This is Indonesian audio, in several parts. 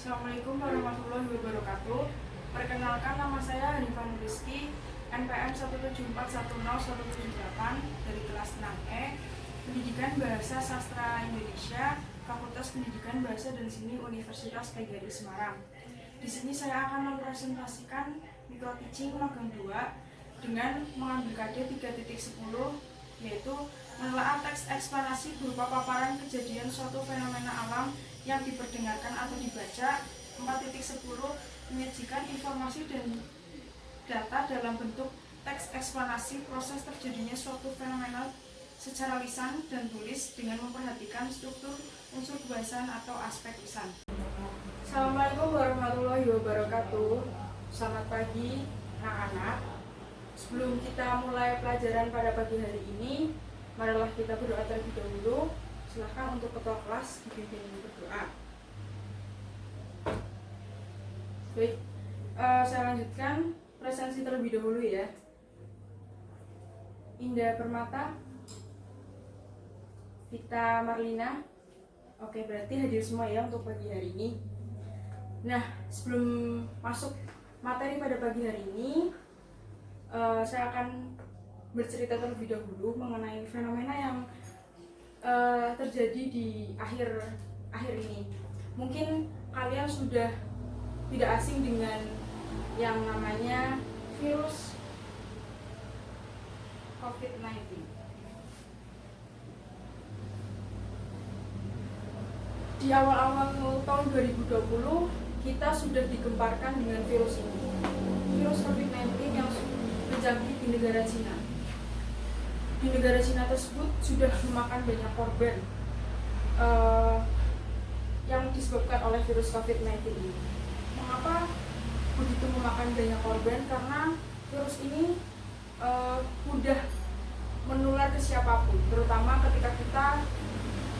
Assalamualaikum warahmatullahi wabarakatuh. Perkenalkan, nama saya Hanifah Rizky, NPM 174101178 dari kelas 6E, Pendidikan Bahasa Sastra Indonesia, Fakultas Pendidikan Bahasa dan Seni Universitas PGRI Semarang. Di sini saya akan mempresentasikan micro teaching magang 2 dengan mengambil KD 3.10, yaitu menelaah teks eksplanasi berupa paparan kejadian suatu fenomena alam yang diperdengarkan atau dibaca. 4.10 menyajikan informasi dan data dalam bentuk teks eksplanasi proses terjadinya suatu fenomena secara lisan dan tulis dengan memperhatikan struktur unsur kebahasan atau aspek lisan. Assalamualaikum warahmatullahi wabarakatuh. Selamat pagi anak-anak. Sebelum kita mulai pelajaran pada pagi hari ini, marilah kita berdoa terlebih dahulu. Silahkan untuk ketua kelas dipimpin berdoa. Baik, saya lanjutkan presensi terlebih dahulu ya. Indah Permata, Vita Marlina. Oke, berarti hadir semua ya untuk pagi hari ini. Nah, sebelum masuk materi pada pagi hari ini, saya akan bercerita terlebih dahulu mengenai fenomena yang terjadi di akhir ini. Mungkin kalian sudah tidak asing dengan yang namanya virus COVID-19. Di awal-awal tahun 2020 kita sudah digemparkan dengan virus ini, virus COVID-19 yang menjangkit di negara Cina. Di negara Cina tersebut sudah memakan banyak korban yang disebabkan oleh virus COVID-19 ini. Mengapa begitu memakan banyak korban? Karena virus ini mudah menular ke siapapun, terutama ketika kita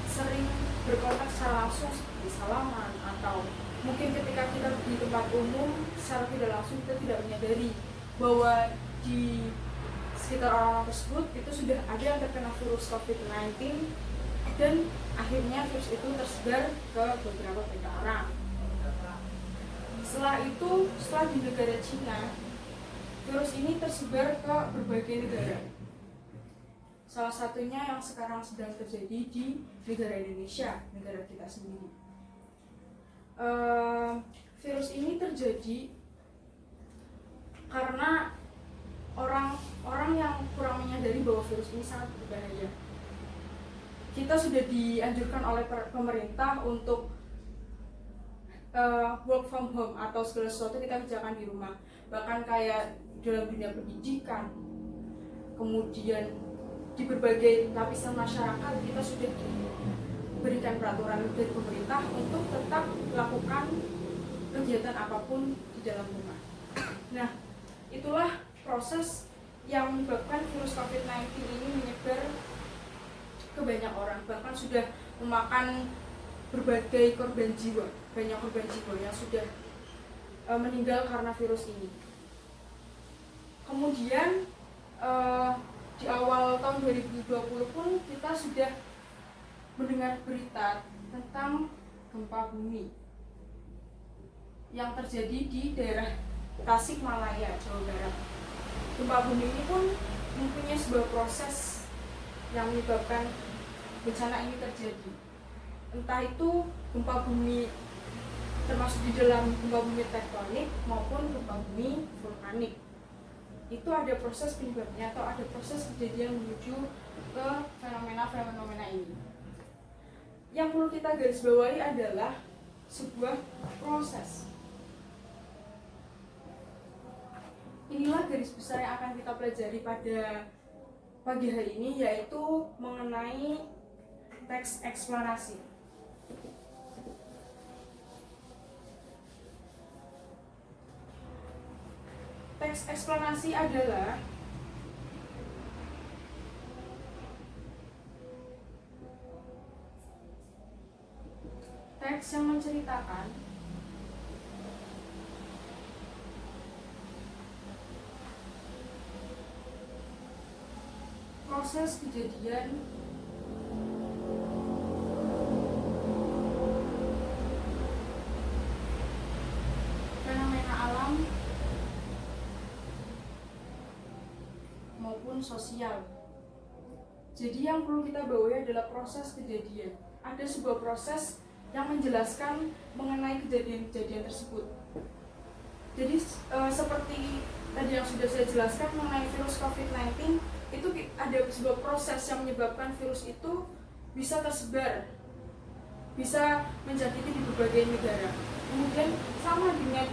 sering berkontak secara langsung seperti salaman, atau mungkin ketika kita di tempat umum secara tidak langsung kita tidak menyadari bahwa di sekitar orang tersebut itu sudah ada yang terkena virus COVID-19 dan akhirnya virus itu tersebar ke beberapa banyak orang. Setelah di negara Cina, virus ini tersebar ke berbagai negara. Salah satunya yang sekarang sedang terjadi di negara Indonesia, negara kita sendiri. Virus ini terjadi karena orang yang kurang menyadari bahwa virus ini sangat berbahaya. Kita sudah dianjurkan oleh pemerintah untuk work from home atau segala sesuatu kita kerjakan di rumah. Bahkan kayak dalam dunia pendidikan, kemudian di berbagai lapisan masyarakat kita sudah diberikan peraturan dari pemerintah untuk tetap melakukan kegiatan apapun di dalam rumah. Nah, itulah proses yang menyebabkan virus COVID-19 ini menyebar ke banyak orang, bahkan sudah memakan berbagai korban jiwa, banyak korban jiwa yang sudah meninggal karena virus ini. Kemudian di awal tahun 2020 pun kita sudah mendengar berita tentang gempa bumi yang terjadi di daerah Tasikmalaya, Jawa Barat. Gempa bumi ini pun mempunyai sebuah proses yang menyebabkan bencana ini terjadi. Entah itu gempa bumi termasuk di dalam gempa bumi tektonik maupun gempa bumi vulkanik. Itu ada proses penyebabnya atau ada proses kejadian menuju ke fenomena ini. Yang perlu kita garis bawahi adalah sebuah proses. Inilah garis besar yang akan kita pelajari pada pagi hari ini, yaitu mengenai teks eksplanasi. Teks eksplanasi adalah teks yang menceritakan proses kejadian ataupun sosial. Jadi yang perlu kita bawahi adalah proses kejadian. Ada sebuah proses yang menjelaskan mengenai kejadian-kejadian tersebut. Jadi seperti tadi yang sudah saya jelaskan mengenai virus COVID-19, itu ada sebuah proses yang menyebabkan virus itu bisa tersebar, bisa menjangkiti di berbagai negara. Kemudian sama dengan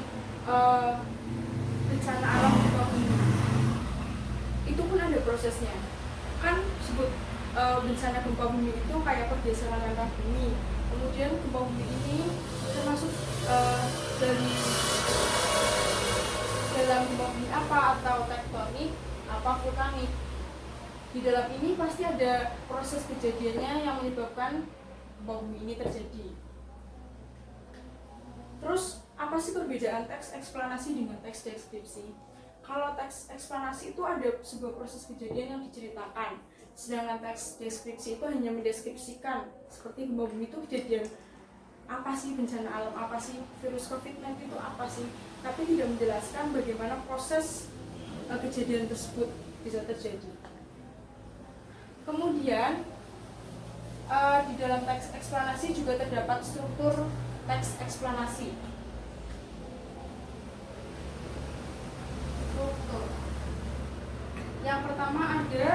bencana alam gempa bumi, itu pun ada prosesnya. Kan sebut bencana gempa bumi itu kayak pergeseran lempeng bumi. Kemudian gempa bumi ini termasuk dari dalam gempa bumi apa, atau tektonik, apa vulkanik. Di dalam ini pasti ada proses kejadiannya yang menyebabkan gempa bumi ini terjadi. Terus apa sih perbedaan teks eksplanasi dengan teks deskripsi? Kalau teks eksplanasi itu ada sebuah proses kejadian yang diceritakan, sedangkan teks deskripsi itu hanya mendeskripsikan seperti gempa bumi itu kejadian apa sih, bencana alam apa sih, virus COVID-19 itu apa sih, tapi tidak menjelaskan bagaimana proses kejadian tersebut bisa terjadi. Kemudian di dalam teks eksplanasi juga terdapat struktur teks eksplanasi. Struktur. Yang pertama ada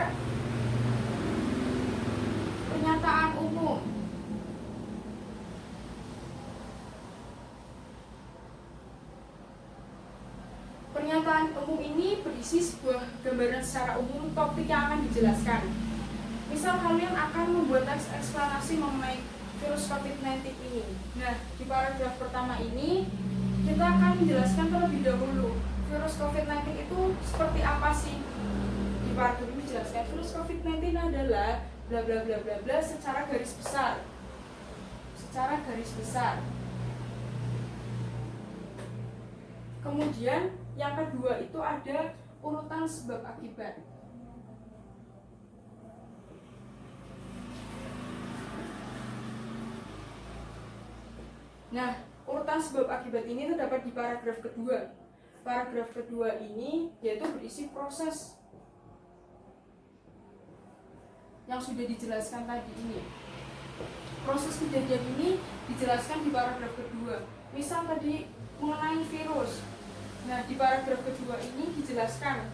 pernyataan umum. Pernyataan umum ini berisi sebuah gambaran secara umum topik yang akan dijelaskan. Misal kalian akan membuat teks eksplanasi mengenai virus COVID-19 ini. Nah, di paragraf pertama ini kita akan menjelaskan terlebih dahulu virus COVID-19 itu seperti apa sih. Di paragraf ini dijelaskan virus COVID-19 adalah bla bla bla bla bla secara garis besar. Secara garis besar. Kemudian yang kedua itu ada urutan sebab akibat. Nah, urutan sebab akibat ini terdapat di paragraf kedua. Paragraf kedua ini yaitu berisi proses yang sudah dijelaskan tadi ini. Proses kejadian ini dijelaskan di paragraf kedua. Misal tadi mengenai virus. Nah, di paragraf kedua ini dijelaskan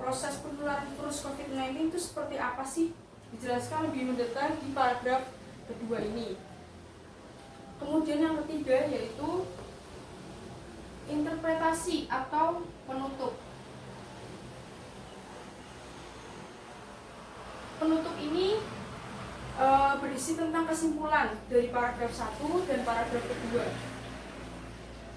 proses penularan virus COVID-19 itu seperti apa sih? Dijelaskan lebih mendetail di paragraf kedua ini. Kemudian yang ketiga yaitu interpretasi atau penutup. Penutup ini berisi tentang kesimpulan dari paragraf 1 dan paragraf kedua.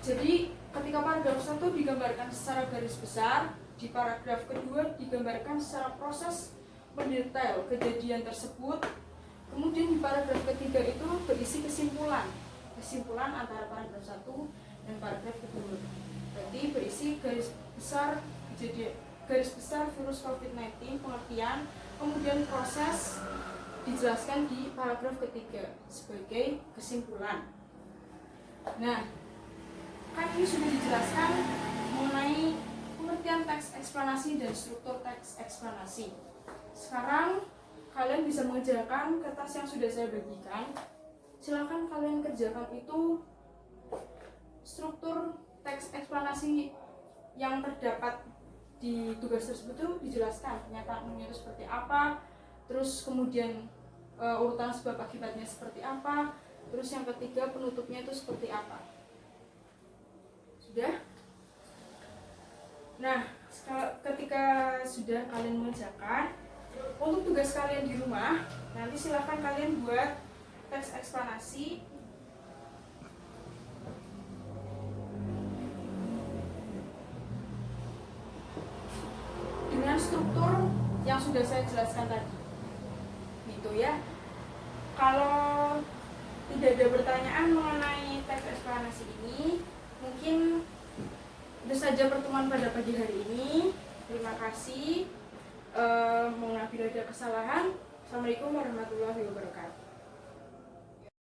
Jadi ketika paragraf 1 digambarkan secara garis besar, di paragraf kedua digambarkan secara proses mendetail kejadian tersebut. Kemudian di paragraf ketiga itu berisi kesimpulan antara paragraf 1 dan paragraf kedua. Berarti berisi garis besar kejadian, garis besar virus COVID-19 pengertian, kemudian proses dijelaskan di paragraf ketiga sebagai kesimpulan. Nah, kan ini sudah dijelaskan mengenai pengertian teks eksplanasi dan struktur teks eksplanasi. Sekarang kalian bisa mengerjakan kertas yang sudah saya bagikan. Silakan kalian kerjakan itu struktur teks eksplanasi yang terdapat di tugas tersebut itu dijelaskan pernyataan umumnya itu seperti apa, terus kemudian urutan sebab akibatnya seperti apa, terus yang ketiga penutupnya itu seperti apa. Sudah? Nah, ketika sudah kalian mengerjakan, untuk tugas kalian di rumah, nanti silakan kalian buat teks eksplanasi dengan struktur yang sudah saya jelaskan tadi. Gitu ya. Kalau tidak ada pertanyaan mengenai teks eksplanasi ini, mungkin itu saja pertemuan pada pagi hari ini. Terima kasih. Mohon maaf bila ada kesalahan. Assalamualaikum warahmatullahi wabarakatuh.